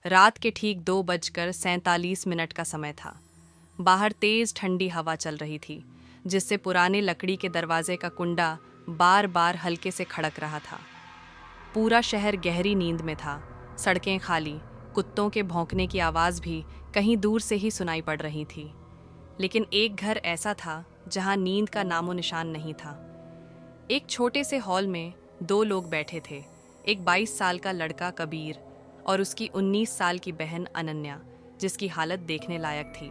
रात के ठीक 2:47 का समय था। बाहर तेज ठंडी हवा चल रही थी, जिससे पुराने लकड़ी के दरवाजे का कुंडा बार बार हल्के से खड़क रहा था। पूरा शहर गहरी नींद में था। सड़कें खाली, कुत्तों के भौंकने की आवाज़ भी कहीं दूर से ही सुनाई पड़ रही थी। लेकिन एक घर ऐसा था जहां नींद का नामो निशान नहीं था। एक छोटे से हॉल में 2 लोग बैठे थे। एक 22 साल का लड़का कबीर और उसकी 19 साल की बहन अनन्या, जिसकी हालत देखने लायक थी।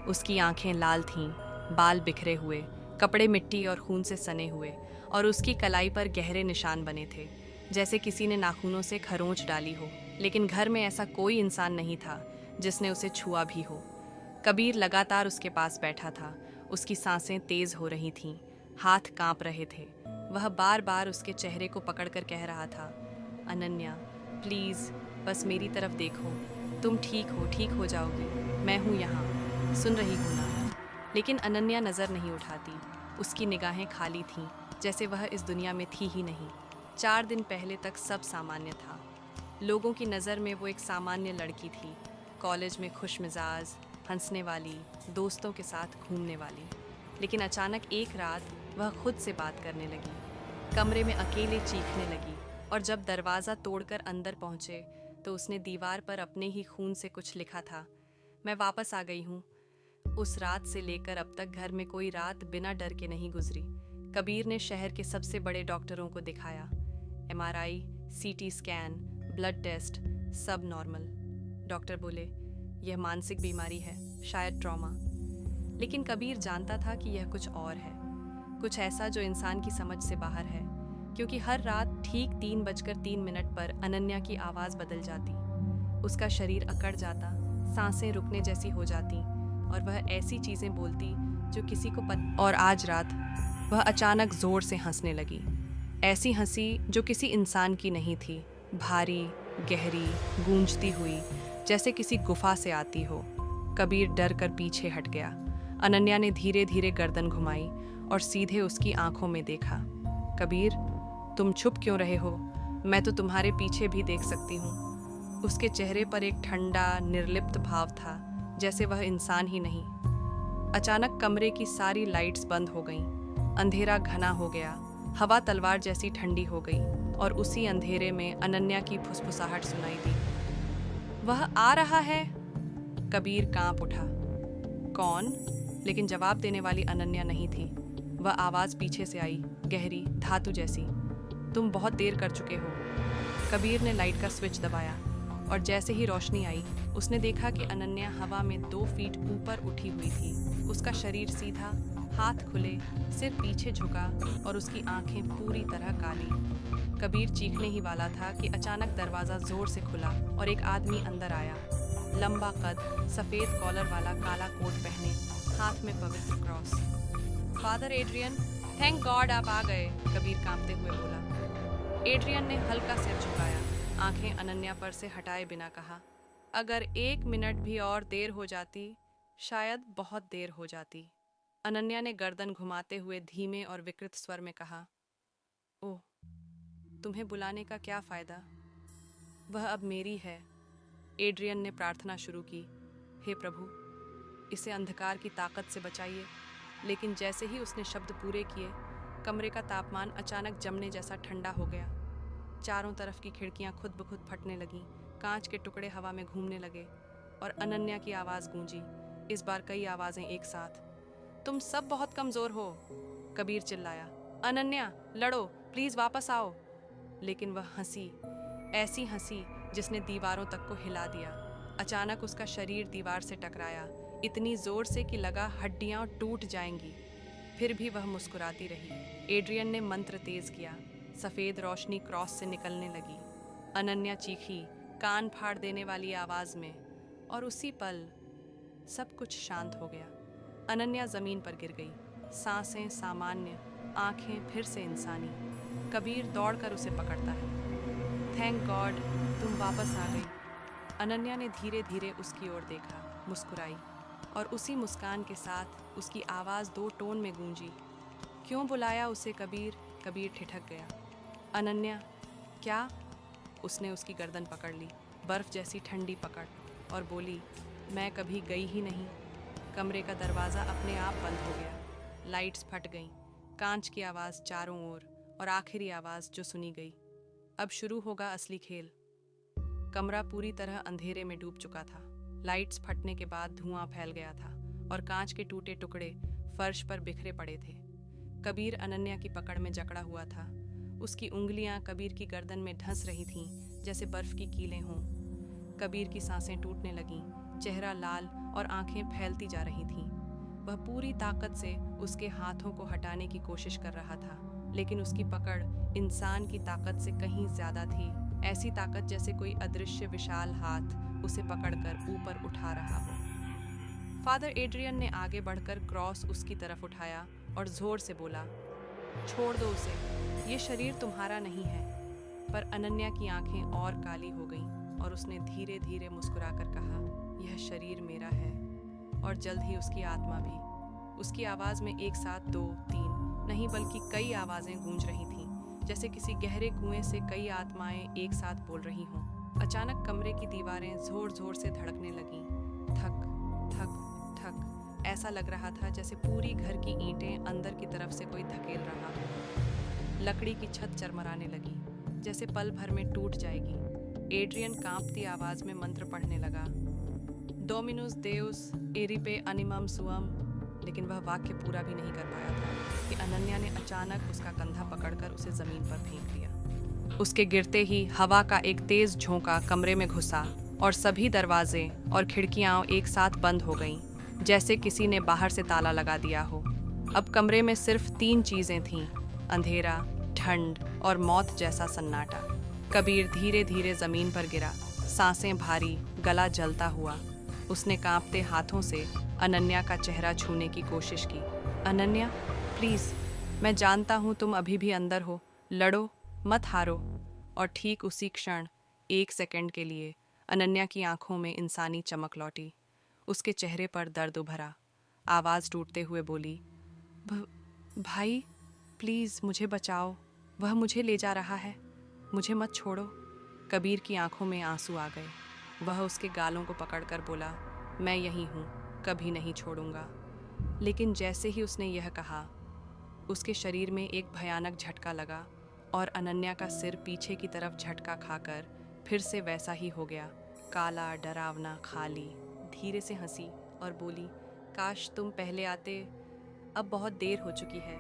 उसकी आंखें लाल थीं, बाल बिखरे हुए, कपड़े मिट्टी और खून से सने हुए, और उसकी कलाई पर गहरे निशान बने थे, जैसे किसी ने नाखूनों से खरोंच डाली हो। लेकिन घर में ऐसा कोई इंसान नहीं था जिसने उसे छुआ भी हो। कबीर लगातार उसके पास बैठा था। उसकी सांसें तेज हो रही थीं, हाथ कांप रहे थे। वह बार बार उसके चेहरे को पकड़कर कह रहा था, अनन्या, प्लीज़, बस मेरी तरफ देखो। तुम ठीक हो जाओगी। मैं हूँ यहाँ, सुन रही हूँ ना। लेकिन अनन्या नज़र नहीं उठाती। उसकी निगाहें खाली थीं, जैसे वह इस दुनिया में थी ही नहीं। 4 दिन पहले तक सब सामान्य था। लोगों की नज़र में वो एक सामान्य लड़की थी, कॉलेज में खुश मिजाज, हंसने वाली, दोस्तों के साथ घूमने वाली। लेकिन अचानक एक रात वह खुद से बात करने लगी, कमरे में अकेले चीखने लगी, और जब दरवाज़ा तोड़कर अंदर पहुँचे तो उसने दीवार पर अपने ही खून से कुछ लिखा था, मैं वापस आ गई हूँ। उस रात से लेकर अब तक घर में कोई रात बिना डर के नहीं गुजरी। कबीर ने शहर के सबसे बड़े डॉक्टरों को दिखाया। MRI, CT scan, blood test, सब नॉर्मल। डॉक्टर बोले, यह मानसिक बीमारी है, शायद ट्रॉमा। लेकिन कबीर जानता था कि यह कुछ और है, कुछ ऐसा जो इंसान की समझ से बाहर है। क्योंकि हर रात ठीक 3:03 पर अनन्या की आवाज़ बदल जाती, उसका शरीर अकड़ जाता, सांसें रुकने जैसी हो जाती, और वह ऐसी चीज़ें बोलती जो किसी को और आज रात वह अचानक ज़ोर से हंसने लगी। ऐसी हंसी जो किसी इंसान की नहीं थी, भारी, गहरी, गूंजती हुई, जैसे किसी गुफा से आती हो। कबीर डर कर पीछे हट गया। अनन्या ने धीरे धीरे गर्दन घुमाई और सीधे उसकी आंखों में देखा। कबीर, तुम छुप क्यों रहे हो? मैं तो तुम्हारे पीछे भी देख सकती हूँ। उसके चेहरे पर एक ठंडा, निर्लिप्त भाव था, जैसे वह इंसान ही नहीं। अचानक कमरे की सारी लाइट्स बंद हो गईं। अंधेरा घना हो गया, हवा तलवार जैसी ठंडी हो गई, और उसी अंधेरे में अनन्या की फुसफुसाहट सुनाई दी, वह आ रहा है। कबीर कांप उठा। कौन? लेकिन जवाब देने वाली अनन्या नहीं थी। वह आवाज़ पीछे से आई, गहरी, धातु जैसी, तुम बहुत देर कर चुके हो। कबीर ने लाइट का स्विच दबाया, और जैसे ही रोशनी आई, उसने देखा कि अनन्या हवा में 2 फीट ऊपर उठी हुई थी। उसका शरीर सीधा, हाथ खुले, सिर पीछे झुका, और उसकी आंखें पूरी तरह काली। कबीर चीखने ही वाला था कि अचानक दरवाज़ा जोर से खुला और एक आदमी अंदर आया। लंबा कद, सफ़ेद कॉलर वाला काला कोट पहने, हाथ में पवित्र cross. Father Adrian, thank God आप आ गए, कबीर कांपते हुए बोला। एड्रियन ने हल्का सिर झुकाया, आंखें अनन्या पर से हटाए बिना कहा, अगर 1 मिनट भी और देर हो जाती, शायद बहुत देर हो जाती। अनन्या ने गर्दन घुमाते हुए धीमे और विकृत स्वर में कहा, ओह, तुम्हें बुलाने का क्या फ़ायदा? वह अब मेरी है। एड्रियन ने प्रार्थना शुरू की, हे प्रभु, इसे अंधकार की ताकत से बचाइए। लेकिन जैसे ही उसने शब्द पूरे किए, कमरे का तापमान अचानक जमने जैसा ठंडा हो गया। चारों तरफ की खिड़कियां खुद ब खुद फटने लगीं, कांच के टुकड़े हवा में घूमने लगे, और अनन्या की आवाज़ गूंजी, इस बार कई आवाज़ें एक साथ। तुम सब बहुत कमज़ोर हो, कबीर चिल्लाया। अनन्या, लड़ो, प्लीज़ वापस आओ। लेकिन वह हंसी, ऐसी हंसी जिसने दीवारों तक को हिला दिया। अचानक उसका शरीर दीवार से टकराया, इतनी जोर से कि लगा हड्डियां टूट जाएंगी। फिर भी वह मुस्कुराती रही। एड्रियन ने मंत्र तेज किया, सफ़ेद रोशनी क्रॉस से निकलने लगी। अनन्या चीखी, कान फाड़ देने वाली आवाज़ में, और उसी पल सब कुछ शांत हो गया। अनन्या ज़मीन पर गिर गई, सांसें सामान्य, आंखें फिर से इंसानी। कबीर दौड़कर उसे पकड़ता है। थैंक गॉड, तुम वापस आ गई। अनन्या ने धीरे धीरे उसकी ओर देखा, मुस्कुराई, और उसी मुस्कान के साथ उसकी आवाज़ 2 टोन में गूंजी, क्यों बुलाया उसे कबीर? कबीर ठिठक गया। अनन्या, क्या? उसने उसकी गर्दन पकड़ ली। बर्फ जैसी ठंडी पकड़, और बोली, मैं कभी गई ही नहीं। कमरे का दरवाज़ा अपने आप बंद हो गया। लाइट्स फट गईं, कांच की आवाज़ चारों ओर, और आखिरी आवाज़ जो सुनी गई, अब शुरू होगा असली खेल। कमरा पूरी तरह अंधेरे में डूब चुका था। लाइट्स फटने के बाद धुआं फैल गया था और कांच के टूटे टुकड़े फर्श पर बिखरे पड़े थे। कबीर अनन्या की पकड़ में जकड़ा हुआ था। उसकी उंगलियां कबीर की गर्दन में धंस रही थीं, जैसे बर्फ की कीलें हों। कबीर की सांसें टूटने लगीं, चेहरा लाल और आंखें फैलती जा रही थीं। वह पूरी ताकत से उसके हाथों को हटाने की कोशिश कर रहा था, लेकिन उसकी पकड़ इंसान की ताकत से कहीं ज्यादा थी। ऐसी ताकत जैसे कोई अदृश्य विशाल हाथ उसे पकड़कर ऊपर उठा रहा हो। फादर एड्रियन ने आगे बढ़कर क्रॉस उसकी तरफ उठाया और जोर से बोला, छोड़ दो उसे, ये शरीर तुम्हारा नहीं है। पर अनन्या की आंखें और काली हो गईं और उसने धीरे धीरे मुस्कुराकर कहा, यह शरीर मेरा है, और जल्द ही उसकी आत्मा भी। उसकी आवाज़ में एक साथ 2, 3 नहीं बल्कि कई आवाज़ें गूंज रही थीं, जैसे किसी गहरे कुएं से कई आत्माएं एक साथ बोल रही हों। अचानक कमरे की दीवारें जोर जोर से धड़कने लगीं, ठक ठक ठक। ऐसा लग रहा था जैसे पूरी घर की ईंटें अंदर की तरफ से कोई धकेल रहा हो। लकड़ी की छत चरमराने लगी, जैसे पल भर में टूट जाएगी। एड्रियन कांपती आवाज में मंत्र पढ़ने लगा, डोमिनुस देउस एरिपे अनिमम सुअम, लेकिन वह वाक्य पूरा भी नहीं कर पाया था कि अनन्या ने अचानक उसका कंधा पकड़कर उसे जमीन पर फेंक दिया। उसके गिरते ही हवा का एक तेज झोंका कमरे में घुसा और सभी दरवाजे और खिड़कियां एक साथ बंद हो गईं, जैसे किसी ने बाहर से ताला लगा दिया हो। अब कमरे में सिर्फ 3 चीजें थीं, अंधेरा, ठंड और मौत जैसा सन्नाटा। कबीर धीरे धीरे जमीन पर गिरा, सांसें भारी, गला जलता हुआ। उसने कांपते हाथों से अनन्या का चेहरा छूने की कोशिश की। अनन्या, प्लीज, मैं जानता हूँ तुम अभी भी अंदर हो, लड़ो, मत हारो। और ठीक उसी क्षण, 1 सेकंड के लिए अनन्या की आंखों में इंसानी चमक लौटी। उसके चेहरे पर दर्द उभरा। आवाज़ टूटते हुए बोली, भाई, प्लीज़ मुझे बचाओ, वह मुझे ले जा रहा है, मुझे मत छोड़ो। कबीर की आंखों में आंसू आ गए। वह उसके गालों को पकड़कर बोला, मैं यहीं हूँ, कभी नहीं छोड़ूंगा। लेकिन जैसे ही उसने यह कहा, उसके शरीर में एक भयानक झटका लगा और अनन्या का सिर पीछे की तरफ झटका खाकर फिर से वैसा ही हो गया, काला, डरावना, खाली। धीरे से हंसी और बोली, काश तुम पहले आते, अब बहुत देर हो चुकी है।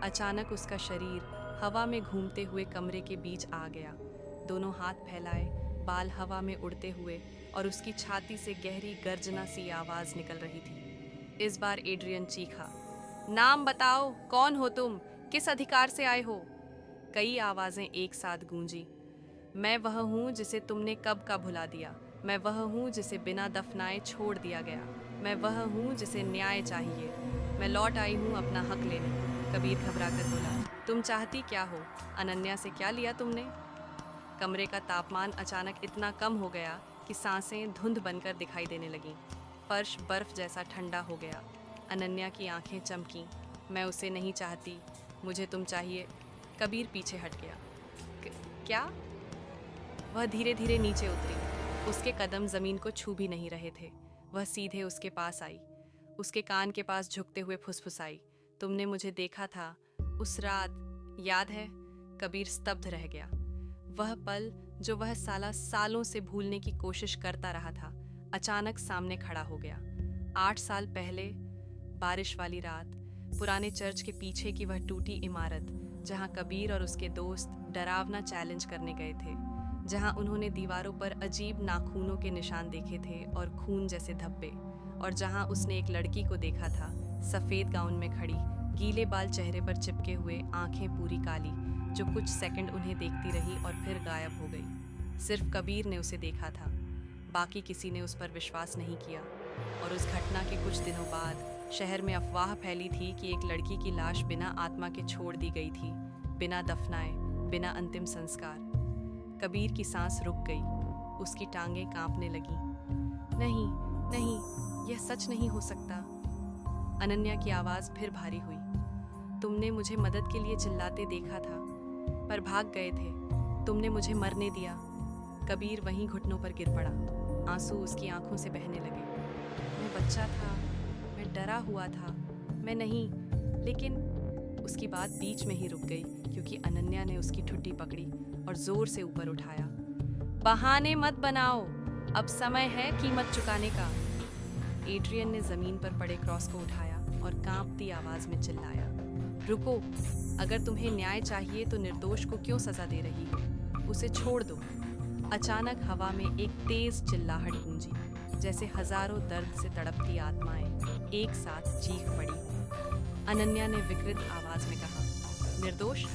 अचानक उसका शरीर हवा में घूमते हुए कमरे के बीच आ गया। दोनों हाथ फैलाए, बाल हवा में उड़ते हुए, और उसकी छाती से गहरी गर्जना सी आवाज निकल रही थी। इस बार एड्रियन चीखा, नाम बताओ, कौन हो तुम, किस अधिकार से आए हो? कई आवाजें एक साथ गूंजी। मैं वह हूँ जिसे तुमने कब का भुला दिया, मैं वह हूँ जिसे बिना दफनाए छोड़ दिया गया, मैं वह हूँ जिसे न्याय चाहिए, मैं लौट आई हूँ अपना हक लेने। कबीर घबराकर बोला, तुम चाहती क्या हो? अनन्या से क्या लिया तुमने? कमरे का तापमान अचानक इतना कम हो गया कि सांसें धुंध बनकर दिखाई देने लगीं। फर्श बर्फ जैसा ठंडा हो गया। अनन्या की आंखें चमकीं। मैं उसे नहीं चाहती, मुझे तुम चाहिए। कबीर पीछे हट गया। क्या? वह धीरे धीरे नीचे उतरी। उसके कदम जमीन को छू भी नहीं रहे थे। वह सीधे उसके पास आई, उसके कान के पास झुकते हुए फुसफुसाई, तुमने मुझे देखा था उस रात, याद है? कबीर स्तब्ध रह गया। वह पल जो वह सालों से भूलने की कोशिश करता रहा था, अचानक सामने खड़ा हो गया। 8 साल पहले, बारिश वाली रात, पुराने चर्च के पीछे की वह टूटी इमारत, जहां कबीर और उसके दोस्त डरावना चैलेंज करने गए थे, जहां उन्होंने दीवारों पर अजीब नाखूनों के निशान देखे थे और खून जैसे धब्बे, और जहां उसने एक लड़की को देखा था, सफ़ेद गाउन में खड़ी, गीले बाल चेहरे पर चिपके हुए, आंखें पूरी काली, जो कुछ सेकंड उन्हें देखती रही और फिर गायब हो गई। सिर्फ कबीर ने उसे देखा था, बाकी किसी ने उस पर विश्वास नहीं किया। और उस घटना के कुछ दिनों बाद शहर में अफवाह फैली थी कि एक लड़की की लाश बिना आत्मा के छोड़ दी गई थी, बिना दफनाए, बिना अंतिम संस्कार। कबीर की सांस रुक गई, उसकी टांगें कांपने लगीं। नहीं, नहीं, यह सच नहीं हो सकता। अनन्या की आवाज़ फिर भारी हुई। तुमने मुझे मदद के लिए चिल्लाते देखा था, पर भाग गए थे। तुमने मुझे मरने दिया। कबीर वहीं घुटनों पर गिर पड़ा। आंसू उसकी आंखों से बहने लगे। मैं बच्चा था, मैं डरा हुआ था, मैं नहीं। लेकिन उसकी बात बीच में ही रुक गई क्योंकि अनन्या ने उसकी ठुड्डी पकड़ी और जोर से ऊपर उठाया। बहाने मत बनाओ, अब समय है कीमत चुकाने का। एड्रियन ने जमीन पर पड़े क्रॉस को उठाया और कांपती आवाज में चिल्लाया, रुको, अगर तुम्हें न्याय चाहिए तो निर्दोष को क्यों सजा दे रही हो? उसे छोड़ दो। अचानक हवा में एक तेज चिल्लाहट गूंजी, जैसे हजारों दर्द से तड़पती आत्माएं एक साथ चीख पड़ी। अनन्या ने विकृत आवाज में कहा, निर्दोष?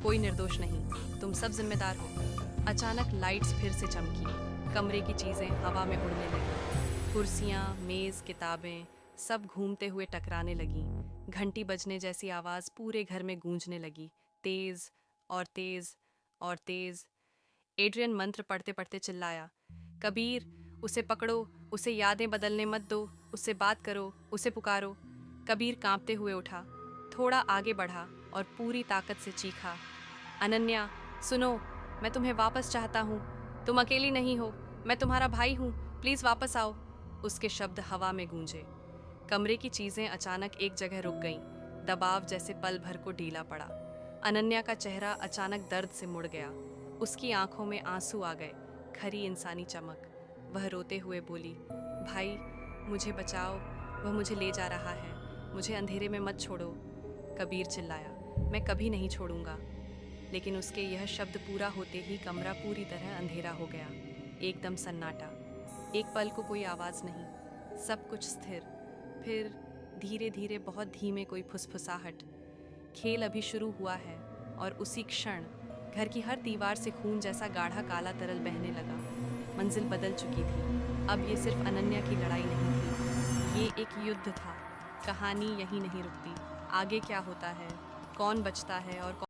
कोई निर्दोष नहीं, तुम सब जिम्मेदार हो। अचानक लाइट्स फिर से चमकी, कमरे की चीजें हवा में उड़ने लगी। कुर्सियां, मेज, किताबें सब घूमते हुए टकराने लगी। घंटी बजने जैसी आवाज पूरे घर में गूंजने लगी, तेज और तेज और तेज। एड्रियन मंत्र पढ़ते पढ़ते चिल्लाया, कबीर, उसे पकड़ो, उसे यादें बदलने मत दो, उससे बात करो, उसे पुकारो। कबीर कांपते हुए उठा, थोड़ा आगे बढ़ा और पूरी ताकत से चीखा, अनन्या, सुनो, मैं तुम्हें वापस चाहता हूँ। तुम अकेली नहीं हो, मैं तुम्हारा भाई हूँ, प्लीज वापस आओ। उसके शब्द हवा में गूंजे। कमरे की चीजें अचानक एक जगह रुक गईं, दबाव जैसे पल भर को ढीला पड़ा। अनन्या का चेहरा अचानक दर्द से मुड़ गया, उसकी आंखों में आंसू आ गए, खरी इंसानी चमक। वह रोते हुए बोली, भाई, मुझे बचाओ, वह मुझे ले जा रहा है, मुझे अंधेरे में मत छोड़ो। कबीर चिल्लाया, मैं कभी नहीं छोड़ूंगा। लेकिन उसके यह शब्द पूरा होते ही कमरा पूरी तरह अंधेरा हो गया, एकदम सन्नाटा। एक पल को कोई आवाज नहीं, सब कुछ स्थिर। फिर धीरे धीरे बहुत धीमे कोई फुसफुसाहट। खेल अभी शुरू हुआ है और उसी क्षण घर की हर दीवार से खून जैसा गाढ़ा काला तरल बहने लगा। मंजिल बदल चुकी थी। अब ये सिर्फ अनन्या की लड़ाई नहीं थी, ये एक युद्ध था। कहानी यहीं नहीं रुकती। आगे क्या होता है, कौन बचता है और